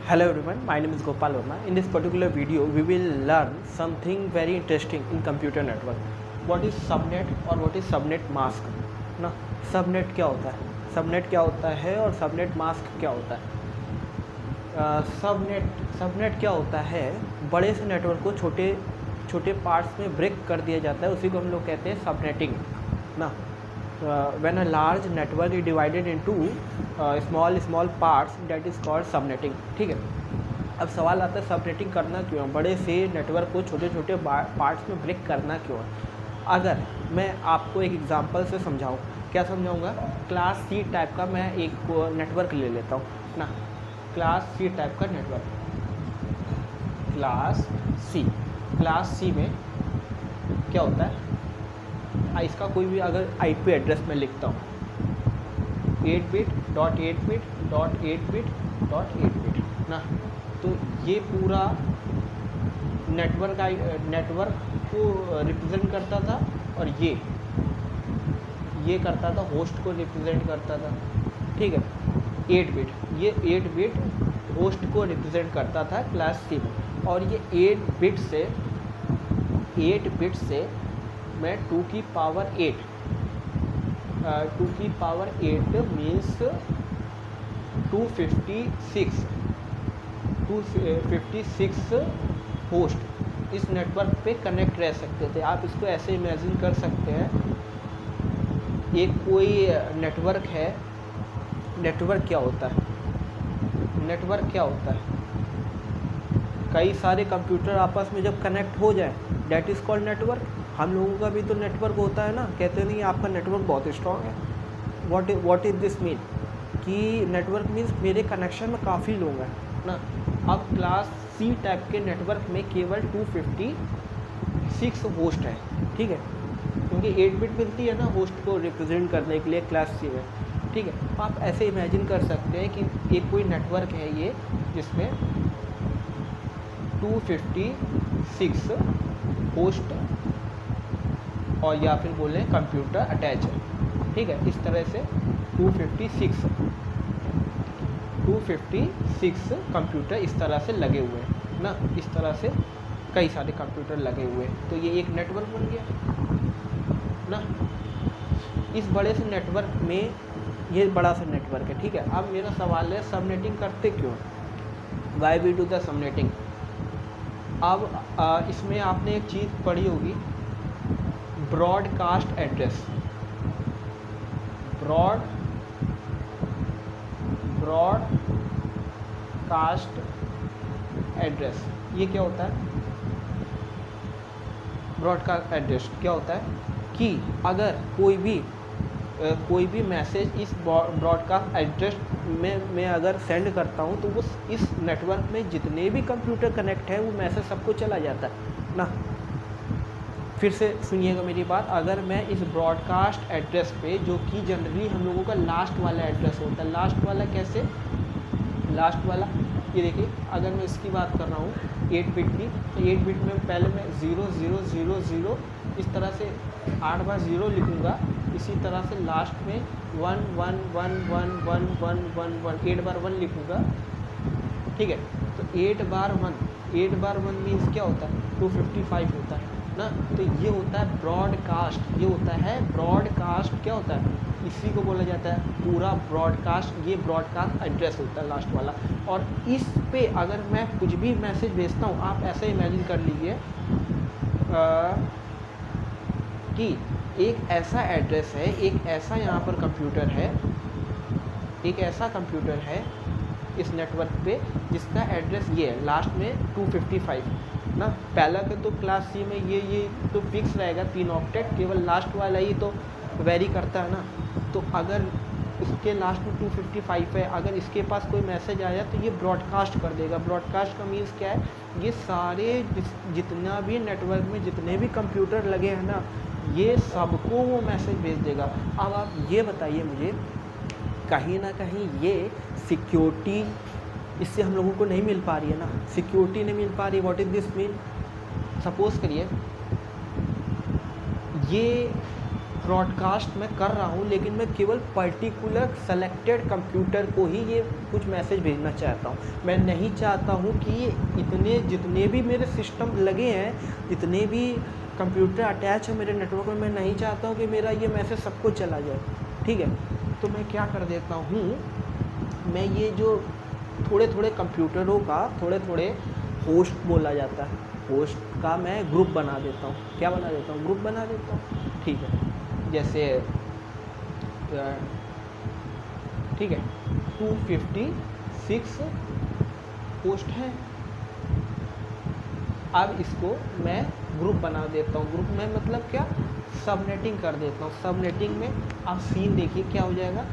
Hello everyone, my name is Gopal Verma. In this particular video, we will learn something very interesting in computer network. What is subnet और what is subnet mask ना. Subnet क्या होता है, subnet क्या होता है और subnet mask क्या होता है. सबनेट क्या होता है, बड़े से नेटवर्क को छोटे छोटे पार्ट्स में ब्रेक कर दिया जाता है, उसी को हम लोग कहते हैं सबनेटिंग ना. When a large network is divided into small parts, that is called subnetting. ठीक है. अब सवाल आता है सबनेटिंग करना क्यों है, बड़े से नेटवर्क को छोटे छोटे पार्ट्स में ब्रेक करना क्यों है. अगर मैं आपको एक एग्जांपल से समझाऊँ, क्या समझाऊँगा. क्लास सी टाइप का मैं एक नेटवर्क ले लेता हूँ ना. क्लास सी टाइप का नेटवर्क, क्लास सी में क्या होता है, इसका कोई भी अगर आईपी एड्रेस में लिखता हूँ 8 बिट ना, तो ये पूरा नेटवर्क को रिप्रेजेंट करता था और ये करता था, होस्ट को रिप्रेजेंट करता था. ठीक है. 8 बिट, ये 8 बिट होस्ट को रिप्रेजेंट करता था क्लास सी में. और ये 8 बिट से मैं 2 की पावर 8 मीन्स 256 होस्ट इस नेटवर्क पे कनेक्ट रह सकते थे. आप इसको ऐसे इमेजिन कर सकते हैं, एक कोई नेटवर्क है. नेटवर्क क्या होता है, कई सारे कंप्यूटर आपस में जब कनेक्ट हो जाए, डैट इज़ कॉल्ड नेटवर्क. हम लोगों का भी तो नेटवर्क होता है ना. कहते नहीं आपका नेटवर्क बहुत स्ट्रॉन्ग है. व्हाट इज़ दिस मीन कि नेटवर्क मीन्स मेरे कनेक्शन में काफ़ी लोग हैं ना. अब क्लास सी टाइप के नेटवर्क में केवल 256 होस्ट हैं. ठीक है, क्योंकि 8 बिट मिलती है ना होस्ट को रिप्रेजेंट करने के लिए क्लास सी में. ठीक है. आप ऐसे इमेजिन कर सकते हैं कि एक कोई नेटवर्क है ये, जिसमें 256 होस्ट और या फिर बोले कंप्यूटर अटैच है. ठीक है. इस तरह से 256 कंप्यूटर इस तरह से लगे हुए हैं ना. इस तरह से कई सारे कंप्यूटर लगे हुए हैं, तो ये एक नेटवर्क बन गया ना. इस बड़े से नेटवर्क में ये बड़ा सा नेटवर्क है. ठीक है. अब मेरा सवाल है सबनेटिंग करते क्यों, why we do the subnetting. अब इसमें आपने एक चीज़ पढ़ी होगी, ब्रॉडकास्ट एड्रेस. ब्रॉडकास्ट एड्रेस ये क्या होता है. ब्रॉडकास्ट एड्रेस क्या होता है कि अगर कोई भी मैसेज इस ब्रॉडकास्ट एड्रेस में मैं अगर सेंड करता हूँ, तो वो इस नेटवर्क में जितने भी कंप्यूटर कनेक्ट है वो मैसेज सबको चला जाता है ना. फिर से सुनिएगा मेरी बात. अगर मैं इस ब्रॉडकास्ट एड्रेस पे, जो कि जनरली हम लोगों का लास्ट वाला एड्रेस होता है, लास्ट वाला कैसे, लास्ट वाला ये देखिए, अगर मैं इसकी बात कर रहा हूँ 8 बिट की, तो 8 बिट में पहले मैं 0000 इस तरह से 8 बार 0 लिखूँगा. इसी तरह से लास्ट में 1 8 बार 1 लिखूँगा. ठीक है. तो 8 बार 1 मीन्स क्या होता है, 255 होता है ना. तो ये होता है ब्रॉडकास्ट. ये होता है ब्रॉडकास्ट. क्या होता है, इसी को बोला जाता है पूरा ब्रॉडकास्ट. ये ब्रॉडकास्ट एड्रेस होता है लास्ट वाला. और इस पे अगर मैं कुछ भी मैसेज भेजता हूँ, आप ऐसे इमेजिन कर लीजिए कि एक ऐसा एड्रेस है, एक ऐसा यहाँ पर कंप्यूटर है, एक ऐसा कंप्यूटर है इस नेटवर्क पे जिसका एड्रेस ये है, लास्ट में 255 ना. पहला के तो क्लास सी में ये तो फिक्स रहेगा 3 ऑक्टेट, केवल लास्ट वाला ही तो वेरी करता है ना. तो अगर इसके लास्ट में 255 है, अगर इसके पास कोई मैसेज आया तो ये ब्रॉडकास्ट कर देगा. ब्रॉडकास्ट का मीन्स क्या है, ये सारे जितना भी नेटवर्क में जितने भी कंप्यूटर लगे हैं ना, ये सबको वो मैसेज भेज देगा. अब आप ये बताइए मुझे, कहीं ना कहीं ये सिक्योरिटी इससे हम लोगों को नहीं मिल पा रही है ना. सिक्योरिटी नहीं मिल पा रही. What is this mean, suppose करिए ये ब्रॉडकास्ट मैं कर रहा हूँ, लेकिन मैं केवल पर्टिकुलर सेलेक्टेड कंप्यूटर को ही ये कुछ मैसेज भेजना चाहता हूँ। मैं नहीं चाहता हूँ कि ये जितने भी मेरे सिस्टम लगे हैं, जितने भी कंप्यूटर अटैच है मेरे नेटवर्क में, मैं नहीं चाहता हूँ कि मेरा ये मैसेज सबको चला जाए। ठीक है, तो मैं क्या कर देता हूँ, मैं ये जो थोड़े थोड़े कंप्यूटरों का थोड़े होस्ट बोला जाता है, होस्ट का मैं ग्रुप बना देता हूँ। क्या बना देता हूँ? ग्रुप बना देता हूँ। ठीक है, जैसे ठीक है 256 होस्ट हैं। अब इसको मैं ग्रुप बना देता हूँ। ग्रुप में मतलब क्या, सबनेटिंग कर देता हूँ। सबनेटिंग में आप सीन देखिए क्या हो जाएगा।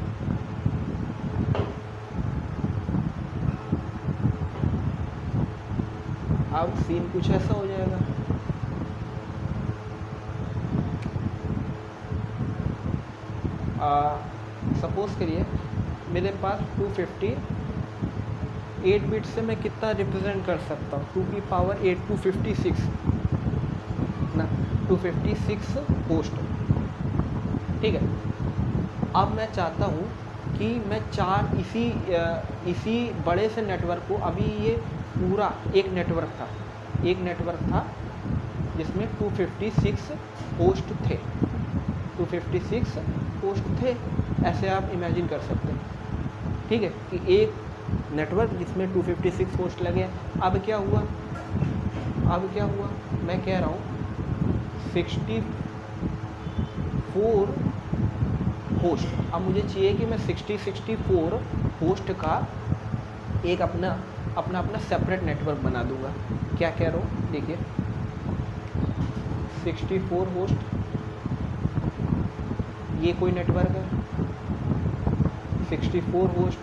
अब सीन कुछ ऐसा हो जाएगा। सपोज करिए मेरे पास 258 बिट से मैं कितना रिप्रेजेंट कर सकता हूँ, 2 की पावर 8 256 ना, 256 होस्ट। ठीक है, अब मैं चाहता हूँ कि मैं इसी बड़े से नेटवर्क को, अभी ये पूरा एक नेटवर्क था जिसमें 256 होस्ट थे, 256 होस्ट थे, ऐसे आप इमेजिन कर सकते हैं। ठीक है, कि एक नेटवर्क जिसमें 256 होस्ट लगे। अब क्या हुआ, मैं कह रहा हूँ 64 होस्ट। अब मुझे चाहिए कि मैं 64 होस्ट का एक अपना सेपरेट नेटवर्क बना दूंगा। क्या कह रहा हूँ देखिए, 64 होस्ट, ये कोई नेटवर्क है। 64 होस्ट,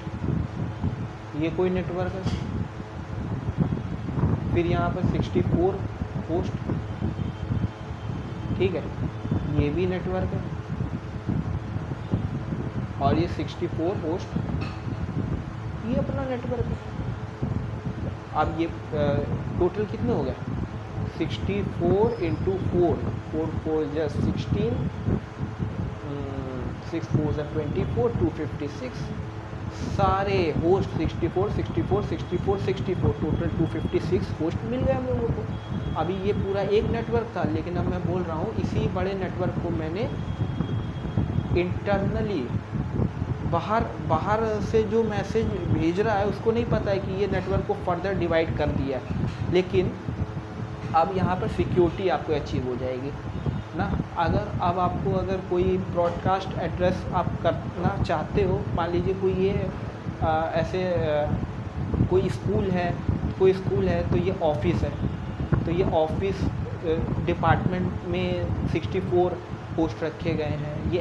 ये कोई नेटवर्क है। फिर यहाँ पर 64 होस्ट, ठीक है, ये भी नेटवर्क है। और ये 64 होस्ट, ये अपना नेटवर्क है। अब ये टोटल कितने हो गए, 64 इंटू 4, 4 4 जस्ट 16, 6 4 24, 256 सारे होस्ट 64 टोटल 256 होस्ट मिल गए हम लोगों को। अभी ये पूरा एक नेटवर्क था, लेकिन अब मैं बोल रहा हूँ इसी बड़े नेटवर्क को मैंने इंटरनली बाहर से जो मैसेज भेज रहा है उसको नहीं पता है कि ये नेटवर्क को फर्दर डिवाइड कर दिया है। लेकिन अब यहाँ पर सिक्योरिटी आपको अचीव हो जाएगी ना। अगर कोई ब्रॉडकास्ट एड्रेस आप करना चाहते हो, मान लीजिए कोई स्कूल है तो ये ऑफिस है, तो ये ऑफिस डिपार्टमेंट में 64 पोस्ट रखे गए हैं। ये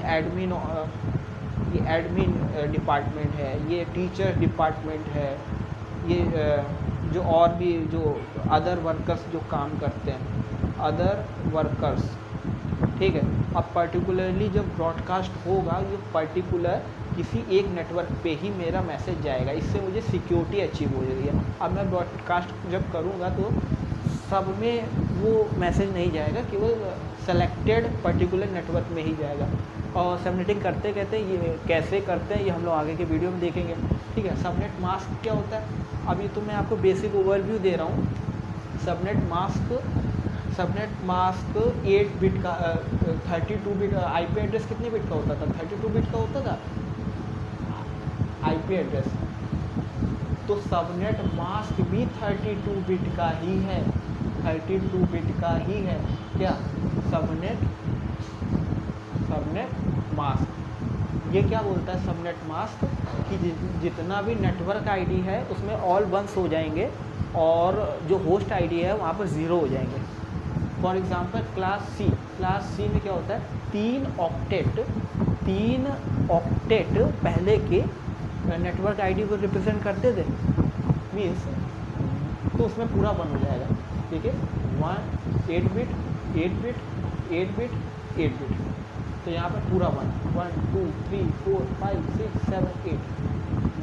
एडमिन डिपार्टमेंट है, ये टीचर डिपार्टमेंट है, ये जो और भी जो अदर वर्कर्स जो काम करते हैं, अदर वर्कर्स। ठीक है, अब पर्टिकुलरली जब ब्रॉडकास्ट होगा, ये पर्टिकुलर किसी एक नेटवर्क पे ही मेरा मैसेज जाएगा। इससे मुझे सिक्योरिटी अचीव हो रही है। अब मैं ब्रॉडकास्ट जब करूँगा तो सब में वो मैसेज नहीं जाएगा, केवल सेलेक्टेड पर्टिकुलर नेटवर्क में ही जाएगा। और सबनेटिंग करते ये कैसे करते हैं, ये हम लोग आगे के वीडियो में देखेंगे। ठीक है, सबनेट मास्क क्या होता है, अभी तो मैं आपको बेसिक ओवरव्यू दे रहा हूँ। सबनेट मास्क 8 बिट का 32 बिट आईपी एड्रेस कितने बिट का होता था, 32 बिट का होता था आईपी एड्रेस। तो सबनेट मास्क भी 32 बिट का ही है, 32 बिट का ही है। क्या सबनेट मास्क ये क्या बोलता है, सबनेट मास्क कि जितना भी नेटवर्क आईडी है उसमें ऑल वंस हो जाएंगे और जो होस्ट आईडी है वहाँ पर 0 हो जाएंगे। फॉर एग्जांपल क्लास सी में क्या होता है, 3 ऑक्टेट पहले के नेटवर्क आईडी को रिप्रेजेंट करते थे, मीन्स तो उसमें पूरा 1 हो जाएगा। ठीक है, 8 बिट 8 बिट, तो यहाँ पर पूरा 1 2 3 4 5 6 7 8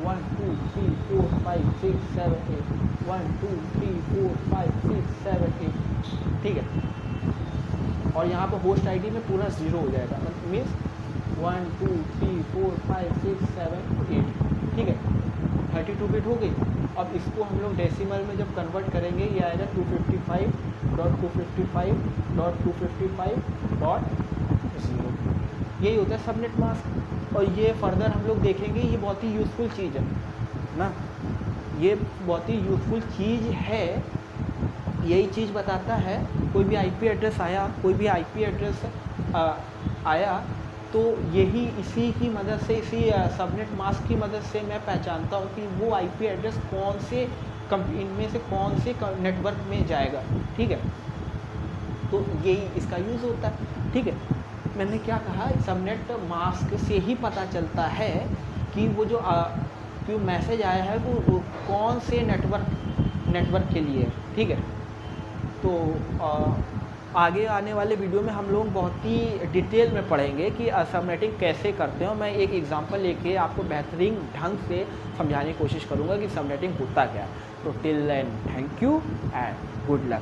1 2 3 4 5 6 7 8 1 2 3 4 5 6 7 8। ठीक है, और यहाँ पर होस्ट आईडी में पूरा 0 हो जाएगा, मीन्स 1 2 3 4 5 6 7 8, ठीक है, 32 बिट हो गई। अब इसको हम लोग डेसिमल में जब कन्वर्ट करेंगे ये आएगा 255.255.255.0। यही होता है सबनेट मास्क। और ये फर्दर हम लोग देखेंगे, ये बहुत ही यूज़फुल चीज़ है ना, ये बहुत ही यूज़फुल चीज़ है। यही चीज़ बताता है, कोई भी आईपी एड्रेस आया, कोई भी आईपी एड्रेस आया तो यही इसी की मदद से, इसी सबनेट मास्क की मदद से मैं पहचानता हूँ कि वो आईपी एड्रेस कौन से इनमें से कौन से नेटवर्क में जाएगा, ठीक है। तो यही इसका यूज़ होता है, ठीक है। मैंने क्या कहा, सबनेट मास्क से ही पता चलता है कि वो जो मैसेज आया है वो कौन से नेटवर्क के लिए है, ठीक है। तो आगे आने वाले वीडियो में हम लोग बहुत ही डिटेल में पढ़ेंगे कि सबनेटिंग कैसे करते हैं। मैं एक एग्जांपल लेके आपको बेहतरीन ढंग से समझाने की कोशिश करूँगा कि सबनेटिंग होता क्या है। तो till then thank you and good luck.